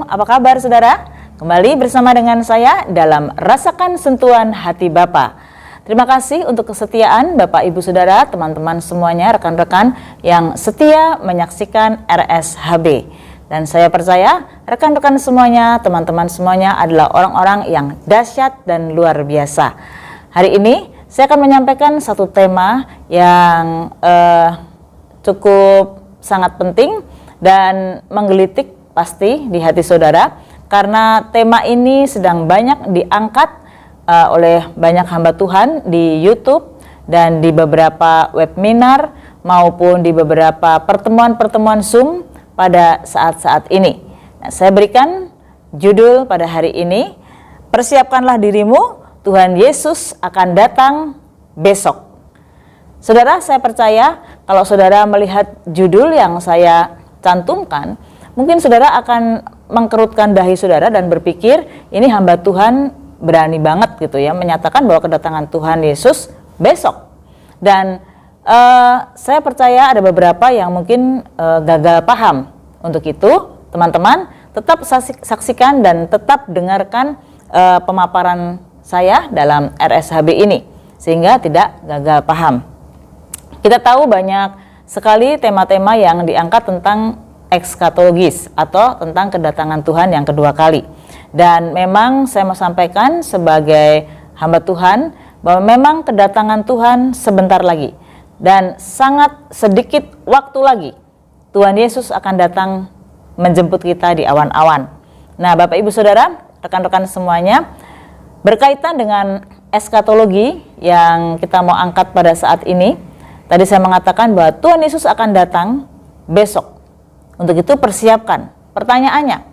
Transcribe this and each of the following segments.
apa kabar saudara? Kembali bersama dengan saya dalam Rasakan Sentuhan Hati Bapa. Terima kasih untuk kesetiaan Bapak Ibu Saudara, teman-teman semuanya, rekan-rekan yang setia menyaksikan RSHB. Dan saya percaya rekan-rekan semuanya, teman-teman semuanya adalah orang-orang yang dahsyat dan luar biasa. Hari ini saya akan menyampaikan satu tema yang cukup sangat penting dan menggelitik pasti di hati saudara, karena tema ini sedang banyak diangkat oleh banyak hamba Tuhan di YouTube dan di beberapa webinar maupun di beberapa pertemuan-pertemuan Zoom pada saat-saat ini. Nah, saya berikan judul pada hari ini, persiapkanlah dirimu, Tuhan Yesus akan datang besok. Saudara, saya percaya kalau saudara melihat judul yang saya cantumkan, mungkin saudara akan mengkerutkan dahi saudara dan berpikir ini hamba Tuhan berani banget gitu ya, menyatakan bahwa kedatangan Tuhan Yesus besok. Dan saya percaya ada beberapa yang mungkin gagal paham. Untuk itu teman-teman tetap saksikan dan tetap dengarkan pemaparan saya dalam RSHB ini sehingga tidak gagal paham. Kita tahu banyak sekali tema-tema yang diangkat tentang ekskatologis atau tentang kedatangan Tuhan yang kedua kali. Dan memang saya mau sampaikan sebagai hamba Tuhan bahwa memang kedatangan Tuhan sebentar lagi dan sangat sedikit waktu lagi Tuhan Yesus akan datang menjemput kita di awan-awan. Nah, Bapak Ibu Saudara, rekan-rekan semuanya, berkaitan dengan eskatologi yang kita mau angkat pada saat ini, tadi saya mengatakan bahwa Tuhan Yesus akan datang besok. Untuk itu persiapkan. Pertanyaannya,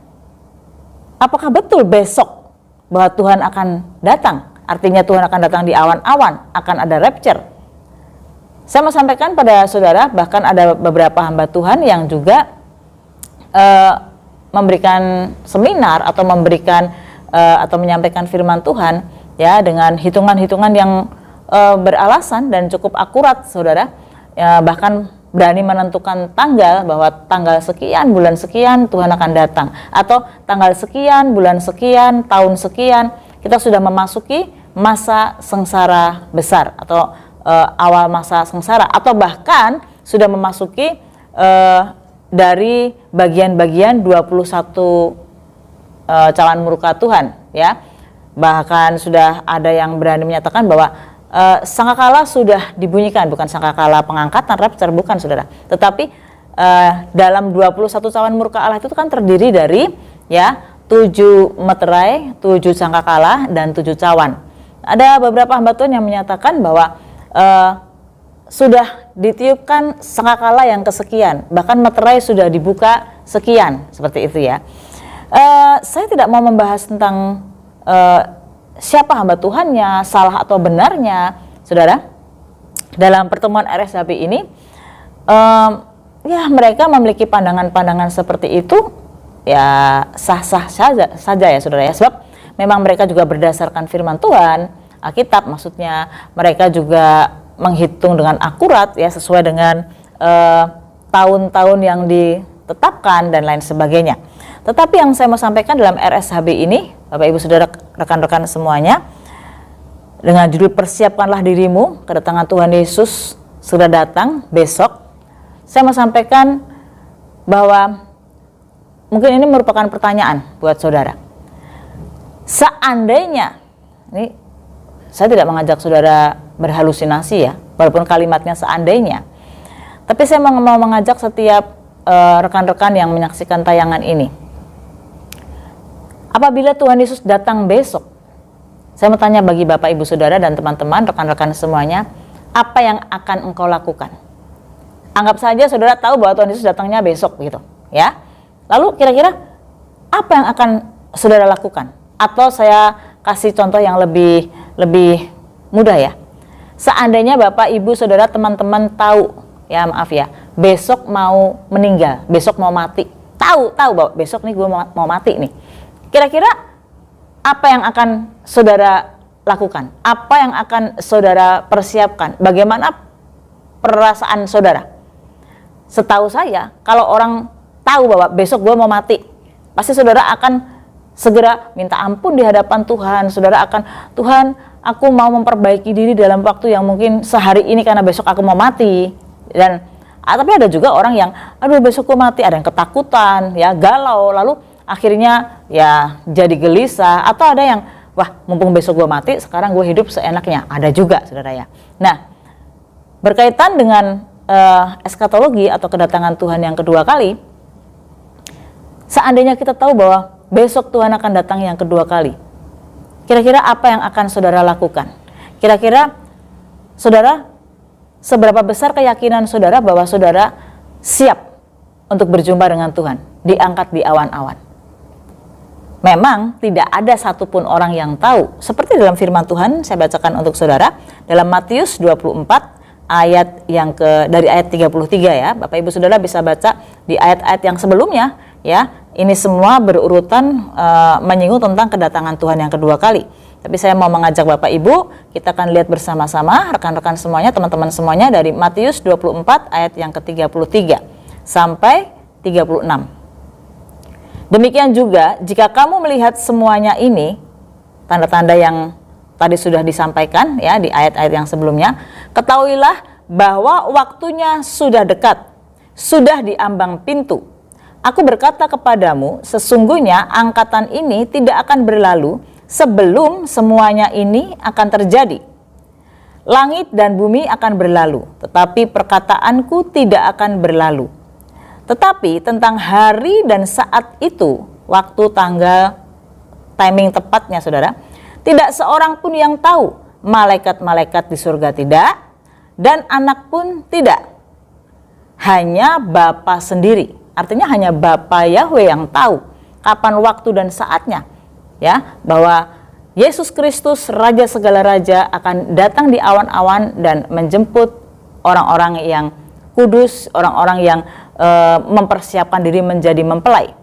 apakah betul besok bahwa Tuhan akan datang? Artinya Tuhan akan datang di awan-awan, akan ada rapture. Saya mau sampaikan pada saudara, bahkan ada beberapa hamba Tuhan yang juga memberikan seminar atau memberikan atau menyampaikan firman Tuhan ya dengan hitungan-hitungan yang beralasan dan cukup akurat saudara, ya, bahkan berani menentukan tanggal bahwa tanggal sekian, bulan sekian Tuhan akan datang, atau tanggal sekian, bulan sekian, tahun sekian kita sudah memasuki masa sengsara besar atau awal masa sengsara, atau bahkan sudah memasuki dari bagian-bagian 21 calon murka Tuhan ya. Bahkan sudah ada yang berani menyatakan bahwa sangkakala sudah dibunyikan, bukan sangkakala pengangkatan rapture, bukan saudara, tetapi dalam 21 cawan murka Allah itu kan terdiri dari ya 7 meterai, 7 sangkakala dan 7 cawan. Ada beberapa hamba Tuhan yang menyatakan bahwa sudah ditiupkan sangkakala yang kesekian, bahkan meterai sudah dibuka sekian, seperti itu ya. Saya tidak mau membahas tentang siapa hamba Tuhannya, salah atau benarnya, saudara. Dalam pertemuan RSHB ini, ya mereka memiliki pandangan-pandangan seperti itu, ya sah-sah saja ya saudara ya. Sebab memang mereka juga berdasarkan firman Tuhan, Alkitab maksudnya, mereka juga menghitung dengan akurat ya sesuai dengan tahun-tahun yang ditetapkan dan lain sebagainya. Tetapi yang saya mau sampaikan dalam RSHB ini, Bapak Ibu Saudara, rekan-rekan semuanya, dengan judul persiapkanlah dirimu, kedatangan Tuhan Yesus sudah datang besok. Saya mau sampaikan bahwa mungkin ini merupakan pertanyaan buat saudara. Seandainya, ini saya tidak mengajak saudara berhalusinasi ya, walaupun kalimatnya seandainya, tapi saya mau mengajak setiap rekan-rekan yang menyaksikan tayangan ini. Apabila Tuhan Yesus datang besok, saya mau tanya bagi Bapak Ibu Saudara dan teman-teman, rekan-rekan semuanya, apa yang akan engkau lakukan? Anggap saja saudara tahu bahwa Tuhan Yesus datangnya besok gitu, ya. Lalu kira-kira apa yang akan saudara lakukan? Atau saya kasih contoh yang lebih mudah ya. Seandainya Bapak Ibu Saudara teman-teman tahu, ya maaf ya, besok mau meninggal, besok mau mati. Tahu bahwa besok nih gue mau mati nih. Kira-kira apa yang akan saudara lakukan? Apa yang akan saudara persiapkan? Bagaimana perasaan saudara? Setahu saya, kalau orang tahu bahwa besok gue mau mati, pasti saudara akan segera minta ampun di hadapan Tuhan. Saudara akan, Tuhan, aku mau memperbaiki diri dalam waktu yang mungkin sehari ini karena besok aku mau mati. Dan tapi ada juga orang yang, aduh besok aku mati, ada yang ketakutan, ya galau, lalu akhirnya ya jadi gelisah. Atau ada yang, wah mumpung besok gue mati, sekarang gue hidup seenaknya. Ada juga, saudara ya. Nah, berkaitan dengan eskatologi atau kedatangan Tuhan yang kedua kali, seandainya kita tahu bahwa besok Tuhan akan datang yang kedua kali, kira-kira apa yang akan saudara lakukan? Kira-kira saudara, seberapa besar keyakinan saudara bahwa saudara siap untuk berjumpa dengan Tuhan, diangkat di awan-awan? Memang tidak ada satupun orang yang tahu. Seperti dalam firman Tuhan, saya bacakan untuk saudara dalam Matius 24 ayat dari ayat 33 ya. Bapak Ibu Saudara bisa baca di ayat-ayat yang sebelumnya ya. Ini semua berurutan menyinggung tentang kedatangan Tuhan yang kedua kali. Tapi saya mau mengajak Bapak Ibu, kita akan lihat bersama-sama, rekan-rekan semuanya, teman-teman semuanya, dari Matius 24 ayat yang ke-33 sampai 36. Demikian juga, jika kamu melihat semuanya ini, tanda-tanda yang tadi sudah disampaikan ya di ayat-ayat yang sebelumnya, ketahuilah bahwa waktunya sudah dekat, sudah di ambang pintu. Aku berkata kepadamu, sesungguhnya angkatan ini tidak akan berlalu sebelum semuanya ini akan terjadi. Langit dan bumi akan berlalu, tetapi perkataanku tidak akan berlalu. Tetapi tentang hari dan saat itu, waktu, tanggal, timing tepatnya saudara, tidak seorang pun yang tahu, malaikat-malaikat di surga tidak, dan anak pun tidak. Hanya Bapa sendiri. Artinya hanya Bapa Yahweh yang tahu kapan waktu dan saatnya, ya, bahwa Yesus Kristus Raja segala raja akan datang di awan-awan dan menjemput orang-orang yang kudus, orang-orang yang mempersiapkan diri menjadi mempelai.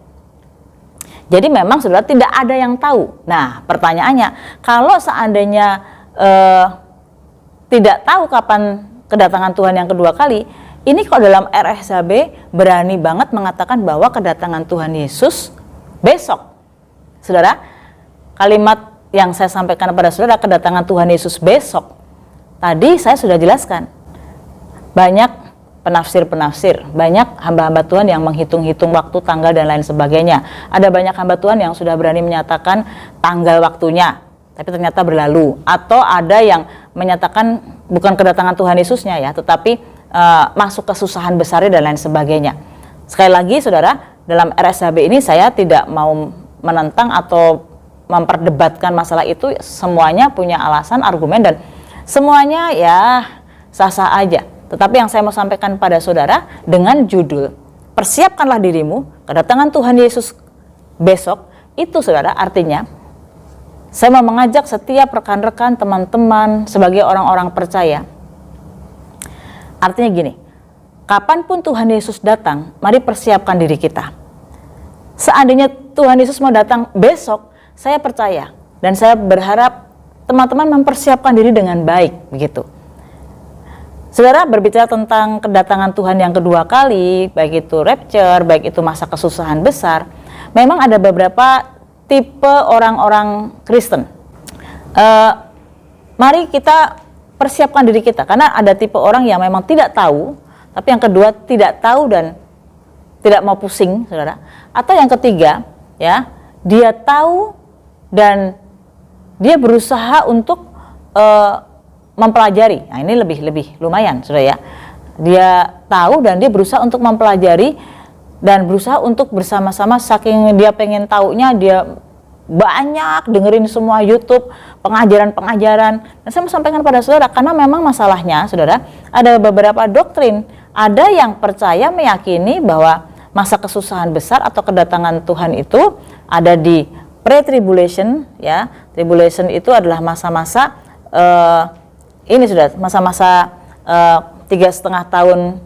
Jadi memang saudara tidak ada yang tahu. Nah, pertanyaannya, kalau seandainya tidak tahu kapan kedatangan Tuhan yang kedua kali, ini kok dalam RSHB berani banget mengatakan bahwa kedatangan Tuhan Yesus besok. Saudara, kalimat yang saya sampaikan kepada saudara, kedatangan Tuhan Yesus besok, tadi saya sudah jelaskan. Banyak penafsir-penafsir, banyak hamba-hamba Tuhan yang menghitung-hitung waktu, tanggal, dan lain sebagainya. Ada banyak hamba Tuhan yang sudah berani menyatakan tanggal waktunya, tapi ternyata berlalu. Atau ada yang menyatakan bukan kedatangan Tuhan Yesusnya ya, tetapi masuk kesusahan besarnya dan lain sebagainya. Sekali lagi saudara, dalam RSHB ini saya tidak mau menentang atau memperdebatkan masalah itu. Semuanya punya alasan, argumen, dan semuanya ya sah-sah aja. Tetapi yang saya mau sampaikan pada saudara dengan judul persiapkanlah dirimu, kedatangan Tuhan Yesus besok, itu saudara artinya saya mau mengajak setiap rekan-rekan, teman-teman sebagai orang-orang percaya. Artinya gini, kapanpun Tuhan Yesus datang, mari persiapkan diri kita. Seandainya Tuhan Yesus mau datang besok, saya percaya dan saya berharap teman-teman mempersiapkan diri dengan baik, begitu. Saudara, berbicara tentang kedatangan Tuhan yang kedua kali, baik itu rapture, baik itu masa kesusahan besar, memang ada beberapa tipe orang-orang Kristen. Mari kita persiapkan diri kita, karena ada tipe orang yang memang tidak tahu, tapi yang kedua tidak tahu dan tidak mau pusing, saudara. Atau yang ketiga, ya, dia tahu dan dia berusaha untuk mempelajari. Nah, ini lebih lumayan, saudara ya. Dia tahu dan dia berusaha untuk mempelajari dan berusaha untuk bersama-sama, saking dia pengen taunya, dia banyak dengerin semua YouTube, pengajaran-pengajaran. Dan saya mau sampaikan pada saudara, karena memang masalahnya, saudara, ada beberapa doktrin. Ada yang percaya, meyakini bahwa masa kesusahan besar atau kedatangan Tuhan itu ada di pre-tribulation, ya. Tribulation itu adalah masa-masa ini sudah masa-masa 3,5 tahun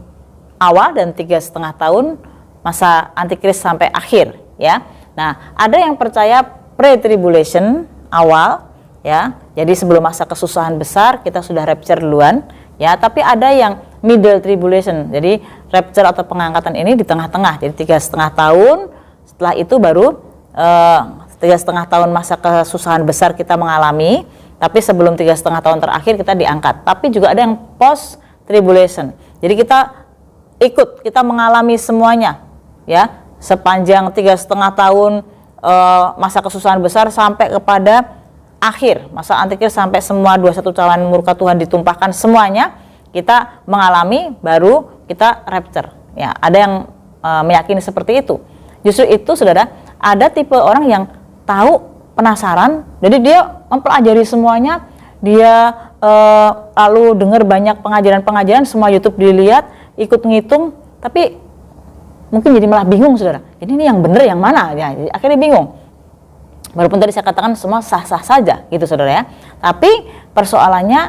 awal dan 3,5 tahun masa antikris sampai akhir, ya. Nah, ada yang percaya pre-tribulation awal, ya. Jadi sebelum masa kesusahan besar kita sudah rapture duluan, ya. Tapi ada yang middle tribulation. Jadi rapture atau pengangkatan ini di tengah-tengah. Jadi 3,5 tahun Setelah itu baru 3,5 tahun masa kesusahan besar kita mengalami, tapi sebelum 3,5 tahun terakhir kita diangkat. Tapi juga ada yang post tribulation. Jadi kita mengalami semuanya, ya, sepanjang 3,5 tahun masa kesusahan besar sampai kepada akhir masa antikris, sampai semua 21 cawan murka Tuhan ditumpahkan semuanya, kita mengalami, baru kita rapture. Ya, ada yang meyakini seperti itu. Justru itu, saudara, ada tipe orang yang tahu, penasaran, jadi dia mempelajari semuanya, dia lalu dengar banyak pengajaran-pengajaran, semua YouTube dilihat, ikut ngitung, tapi mungkin jadi malah bingung, saudara. Jadi ini yang benar yang mana? Ya, jadi akhirnya bingung. Walaupun tadi saya katakan semua sah-sah saja, gitu, saudara, ya. Tapi persoalannya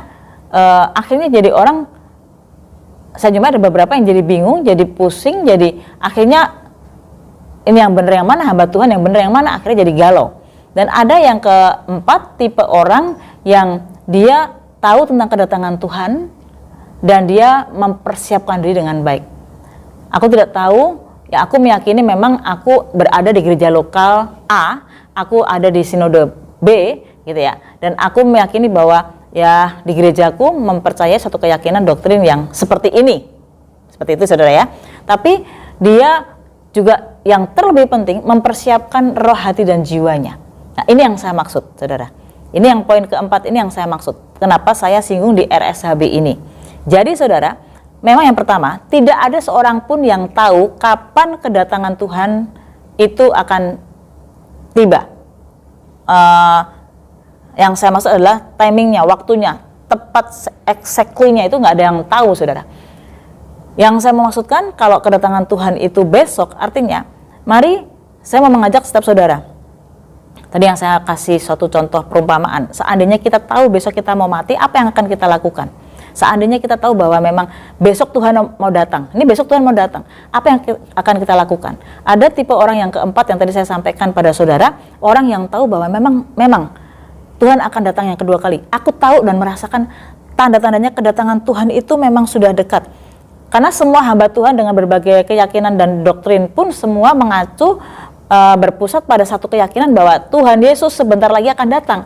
akhirnya jadi orang, saya jumpa ada beberapa yang jadi bingung, jadi pusing, jadi akhirnya ini yang benar yang mana, hamba Tuhan yang benar yang mana, akhirnya jadi galau. Dan ada yang keempat, tipe orang yang dia tahu tentang kedatangan Tuhan dan dia mempersiapkan diri dengan baik. Aku tidak tahu, ya, aku meyakini memang aku berada di gereja lokal A, aku ada di sinode B, gitu ya. Dan aku meyakini bahwa ya di gerejaku mempercayai satu keyakinan doktrin yang seperti ini. Seperti itu, saudara, ya. Tapi dia juga yang terlebih penting mempersiapkan roh, hati, dan jiwanya. Nah, ini yang saya maksud, saudara. Ini yang poin keempat, ini yang saya maksud. Kenapa saya singgung di RSHB ini. Jadi, saudara, memang yang pertama, tidak ada seorang pun yang tahu kapan kedatangan Tuhan itu akan tiba. Yang saya maksud adalah timingnya, waktunya, tepat exactly-nya itu nggak ada yang tahu, saudara. Yang saya maksudkan, kalau kedatangan Tuhan itu besok, artinya, mari saya mau mengajak setiap saudara. Tadi yang saya kasih suatu contoh perumpamaan. Seandainya kita tahu besok kita mau mati, apa yang akan kita lakukan? Seandainya kita tahu bahwa memang besok Tuhan mau datang, ini besok Tuhan mau datang, apa yang akan kita lakukan? Ada tipe orang yang keempat yang tadi saya sampaikan pada saudara, orang yang tahu bahwa memang Tuhan akan datang yang kedua kali. Aku tahu dan merasakan tanda-tandanya kedatangan Tuhan itu memang sudah dekat. Karena semua hamba Tuhan dengan berbagai keyakinan dan doktrin pun semua mengacu berpusat pada satu keyakinan bahwa Tuhan Yesus sebentar lagi akan datang.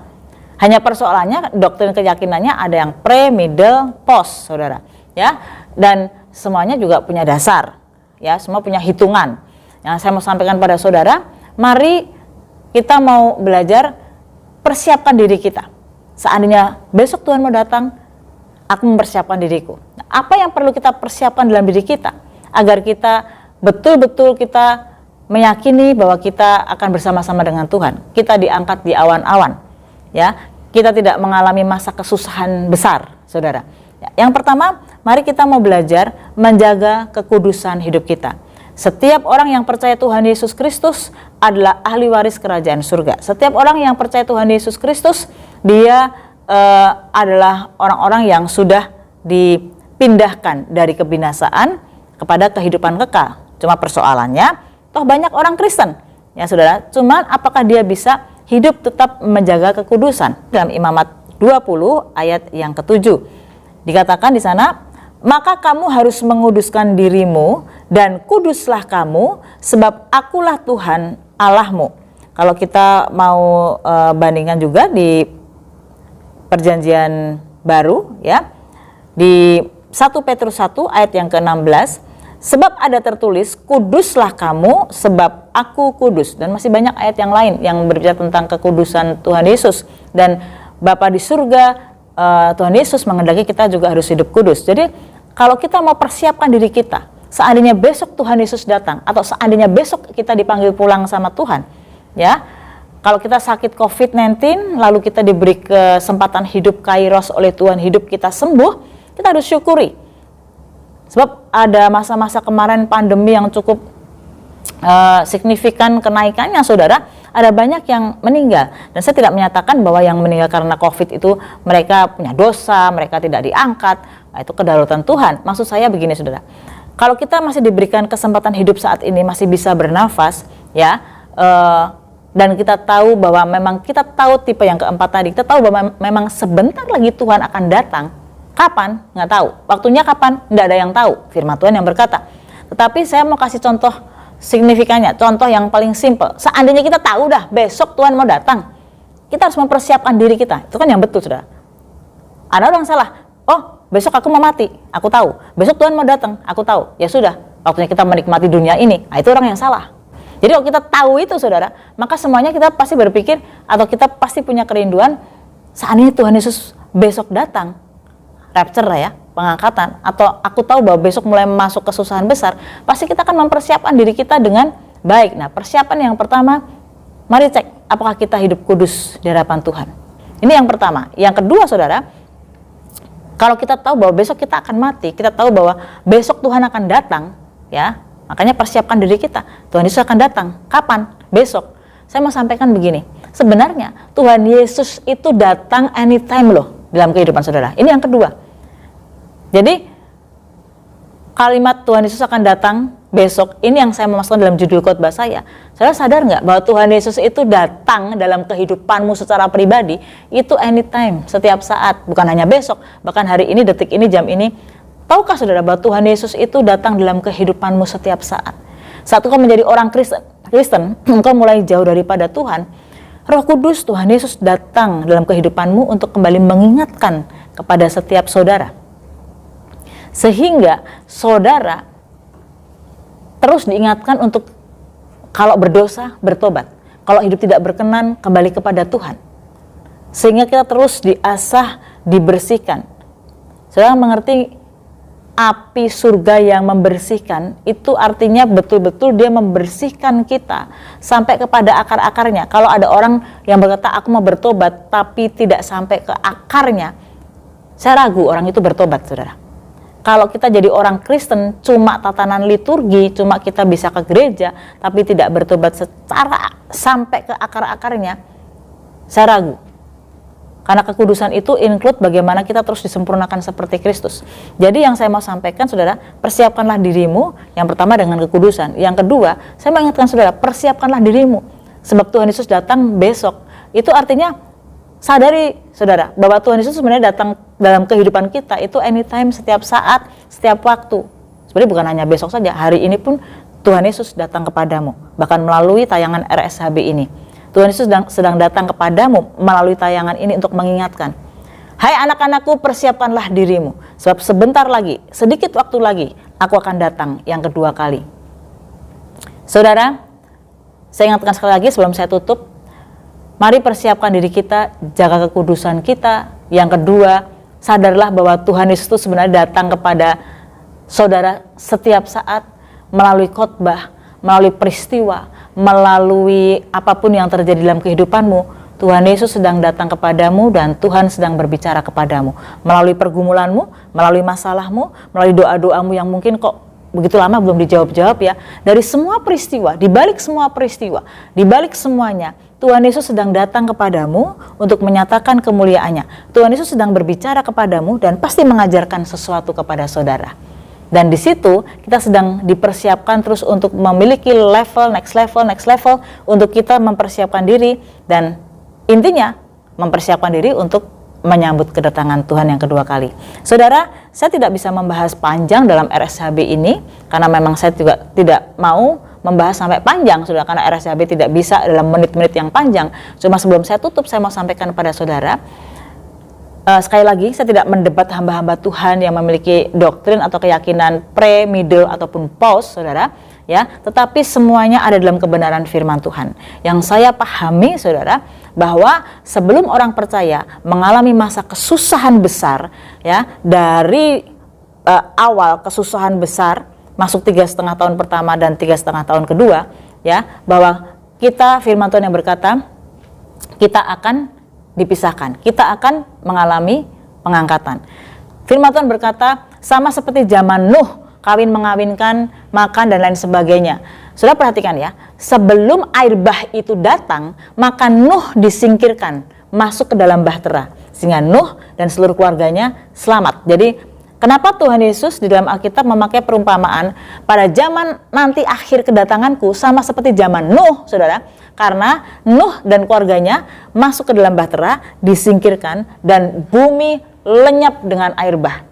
Hanya persoalannya doktrin keyakinannya ada yang pre, middle, post, saudara, ya. Dan semuanya juga punya dasar, ya. Semua punya hitungan. Yang saya mau sampaikan pada saudara, mari kita mau belajar persiapkan diri kita. Seandainya besok Tuhan mau datang, aku mempersiapkan diriku. Nah, apa yang perlu kita persiapkan dalam diri kita agar kita betul-betul kita meyakini bahwa kita akan bersama-sama dengan Tuhan. Kita diangkat di awan-awan, ya. Kita tidak mengalami masa kesusahan besar, saudara. Ya, yang pertama, mari kita mau belajar menjaga kekudusan hidup kita. Setiap orang yang percaya Tuhan Yesus Kristus adalah ahli waris kerajaan surga. Setiap orang yang percaya Tuhan Yesus Kristus, dia adalah orang-orang yang sudah dipindahkan dari kebinasaan kepada kehidupan kekal. Cuma persoalannya, toh banyak orang Kristen, ya, saudara. Cuman apakah dia bisa hidup tetap menjaga kekudusan? Dalam Imamat 20 ayat yang ke-7 dikatakan di sana, maka kamu harus menguduskan dirimu dan kuduslah kamu, sebab akulah Tuhan Allahmu. Kalau kita mau bandingkan juga di Perjanjian Baru, ya, di 1 Petrus 1 ayat yang ke-16, sebab ada tertulis, kuduslah kamu sebab aku kudus. Dan masih banyak ayat yang lain yang berbicara tentang kekudusan Tuhan Yesus. Dan Bapa di surga, Tuhan Yesus menghendaki kita juga harus hidup kudus. Jadi kalau kita mau persiapkan diri kita, seandainya besok Tuhan Yesus datang, atau seandainya besok kita dipanggil pulang sama Tuhan, ya, kalau kita sakit COVID-19, lalu kita diberi kesempatan hidup kairos oleh Tuhan, hidup kita sembuh, kita harus syukuri. Sebab ada masa-masa kemarin pandemi yang cukup signifikan kenaikannya, saudara, ada banyak yang meninggal. Dan saya tidak menyatakan bahwa yang meninggal karena COVID itu mereka punya dosa, mereka tidak diangkat. Nah, itu kedaulatan Tuhan. Maksud saya begini, saudara, kalau kita masih diberikan kesempatan hidup saat ini, masih bisa bernafas, ya, dan kita tahu bahwa memang kita tahu tipe yang keempat tadi, kita tahu bahwa memang sebentar lagi Tuhan akan datang. Kapan? Nggak tahu. Waktunya kapan? Nggak ada yang tahu. Firman Tuhan yang berkata. Tetapi saya mau kasih contoh signifikannya, contoh yang paling simple. Seandainya kita tahu dah besok Tuhan mau datang, kita harus mempersiapkan diri kita. Itu kan yang betul, saudara. Ada orang salah, oh besok aku mau mati, aku tahu. Besok Tuhan mau datang, aku tahu. Ya sudah, waktunya kita menikmati dunia ini. Nah, itu orang yang salah. Jadi kalau kita tahu itu, saudara, maka semuanya kita pasti berpikir, atau kita pasti punya kerinduan, seandainya Tuhan Yesus besok datang, rapture lah ya, pengangkatan, atau aku tahu bahwa besok mulai masuk kesusahan besar, pasti kita akan mempersiapkan diri kita dengan baik. Nah, persiapan yang pertama, mari cek apakah kita hidup kudus di hadapan Tuhan. Ini yang pertama. Yang kedua, saudara, kalau kita tahu bahwa besok kita akan mati, kita tahu bahwa besok Tuhan akan datang, ya, makanya persiapkan diri kita. Tuhan Yesus akan datang. Kapan? Besok. Saya mau sampaikan begini, sebenarnya Tuhan Yesus itu datang anytime loh dalam kehidupan saudara. Ini yang kedua. Jadi kalimat Tuhan Yesus akan datang besok, ini yang saya memasukkan dalam judul khotbah saya. Saudara sadar nggak bahwa Tuhan Yesus itu datang dalam kehidupanmu secara pribadi, itu anytime, setiap saat, bukan hanya besok, bahkan hari ini, detik ini, jam ini. Tahukah saudara bahwa Tuhan Yesus itu datang dalam kehidupanmu setiap saat? Saat kau menjadi orang Kristen, engkau mulai jauh daripada Tuhan, Roh Kudus Tuhan Yesus datang dalam kehidupanmu untuk kembali mengingatkan kepada setiap saudara. Sehingga saudara terus diingatkan untuk kalau berdosa, bertobat. Kalau hidup tidak berkenan, kembali kepada Tuhan. Sehingga kita terus diasah, dibersihkan. Saudara mengerti, api surga yang membersihkan, itu artinya betul-betul dia membersihkan kita sampai kepada akar-akarnya. Kalau ada orang yang berkata, aku mau bertobat, tapi tidak sampai ke akarnya, saya ragu orang itu bertobat, saudara. Kalau kita jadi orang Kristen, cuma tatanan liturgi, cuma kita bisa ke gereja, tapi tidak bertobat secara sampai ke akar-akarnya, saya ragu. Karena kekudusan itu include bagaimana kita terus disempurnakan seperti Kristus. Jadi yang saya mau sampaikan, saudara, persiapkanlah dirimu, yang pertama dengan kekudusan. Yang kedua, saya mau ingatkan saudara, persiapkanlah dirimu. Sebab Tuhan Yesus datang besok. Itu artinya, sadari saudara bahwa Tuhan Yesus sebenarnya datang dalam kehidupan kita itu anytime, setiap saat, setiap waktu. Sebenarnya bukan hanya besok saja, hari ini pun Tuhan Yesus datang kepadamu, bahkan melalui tayangan RSHB ini. Tuhan Yesus sedang datang kepadamu melalui tayangan ini untuk mengingatkan, hai anak-anakku, persiapkanlah dirimu, sebab sebentar lagi, sedikit waktu lagi, aku akan datang yang kedua kali. Saudara, saya ingatkan sekali lagi sebelum saya tutup, mari persiapkan diri kita, jaga kekudusan kita. Yang kedua, sadarlah bahwa Tuhan Yesus itu sebenarnya datang kepada saudara setiap saat melalui khotbah, melalui peristiwa, melalui apapun yang terjadi dalam kehidupanmu. Tuhan Yesus sedang datang kepadamu dan Tuhan sedang berbicara kepadamu. Melalui pergumulanmu, melalui masalahmu, melalui doa-doamu yang mungkin kok begitu lama belum dijawab-jawab ya. Dari semua peristiwa, di balik semua peristiwa, di balik semuanya, Tuhan Yesus sedang datang kepadamu untuk menyatakan kemuliaannya. Tuhan Yesus sedang berbicara kepadamu dan pasti mengajarkan sesuatu kepada saudara. Dan di situ kita sedang dipersiapkan terus untuk memiliki level, next level, untuk kita mempersiapkan diri dan intinya mempersiapkan diri untuk menyambut kedatangan Tuhan yang kedua kali. Saudara, saya tidak bisa membahas panjang dalam RSHB ini karena memang saya juga tidak mau membahas sampai panjang, saudara, karena RSHB tidak bisa dalam menit-menit yang panjang. Cuma sebelum saya tutup, saya mau sampaikan kepada saudara, sekali lagi, saya tidak mendebat hamba-hamba Tuhan yang memiliki doktrin atau keyakinan pre, middle, ataupun post, saudara, ya. Tetapi semuanya ada dalam kebenaran firman Tuhan. Yang saya pahami, saudara, bahwa sebelum orang percaya mengalami masa kesusahan besar, ya, dari awal kesusahan besar, masuk 3,5 tahun pertama dan 3,5 tahun kedua, ya, bahwa kita, firman Tuhan yang berkata, kita akan dipisahkan, kita akan mengalami pengangkatan. Firman Tuhan berkata, sama seperti zaman Nuh, kawin mengawinkan, makan dan lain sebagainya. Sudah perhatikan ya, sebelum air bah itu datang, maka Nuh disingkirkan, masuk ke dalam bahtera, sehingga Nuh dan seluruh keluarganya selamat. Jadi kenapa Tuhan Yesus di dalam Alkitab memakai perumpamaan pada zaman nanti akhir kedatanganku sama seperti zaman Nuh, saudara? Karena Nuh dan keluarganya masuk ke dalam bahtera, disingkirkan, dan bumi lenyap dengan air bah.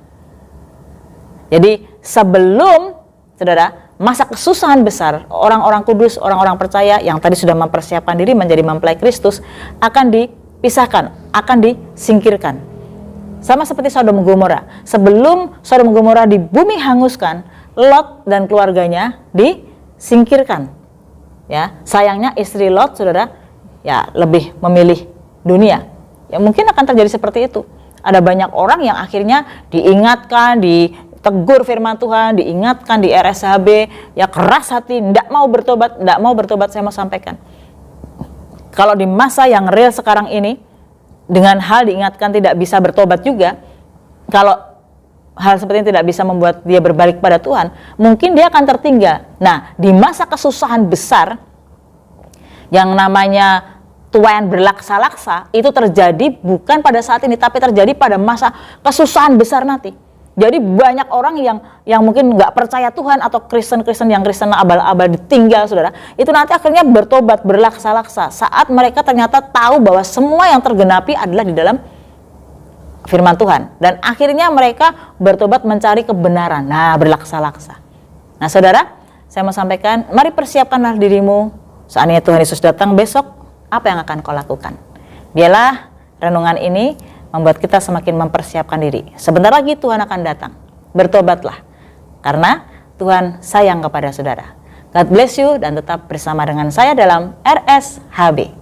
Jadi sebelum, saudara, masa kesusahan besar, orang-orang kudus, orang-orang percaya yang tadi sudah mempersiapkan diri menjadi mempelai Kristus akan dipisahkan, akan disingkirkan. Sama seperti Sodom Gomora. Sebelum Sodom Gomora di bumi hanguskan, Lot dan keluarganya disingkirkan. Ya, sayangnya istri Lot, saudara, ya lebih memilih dunia. Ya mungkin akan terjadi seperti itu. Ada banyak orang yang akhirnya diingatkan, ditegur firman Tuhan, diingatkan di RSHB, ya keras hati, tidak mau bertobat, saya mau sampaikan. Kalau di masa yang real sekarang ini, dengan hal diingatkan tidak bisa bertobat juga, kalau hal seperti ini tidak bisa membuat dia berbalik pada Tuhan, mungkin dia akan tertinggal. Nah, di masa kesusahan besar, yang namanya tuayan berlaksa-laksa, itu terjadi bukan pada saat ini, tapi terjadi pada masa kesusahan besar nanti. Jadi banyak orang yang mungkin nggak percaya Tuhan atau Kristen yang Kristen abal-abal ditinggal, saudara, itu nanti akhirnya bertobat berlaksa-laksa saat mereka ternyata tahu bahwa semua yang tergenapi adalah di dalam firman Tuhan, dan akhirnya mereka bertobat mencari kebenaran. Nah, berlaksa-laksa. Nah, saudara, saya mau sampaikan, mari persiapkanlah dirimu seandainya Tuhan Yesus datang besok. Apa yang akan kau lakukan? Biarlah renungan ini membuat kita semakin mempersiapkan diri. Sebentar lagi Tuhan akan datang. Bertobatlah, karena Tuhan sayang kepada saudara. God bless you, dan tetap bersama dengan saya dalam RSHB.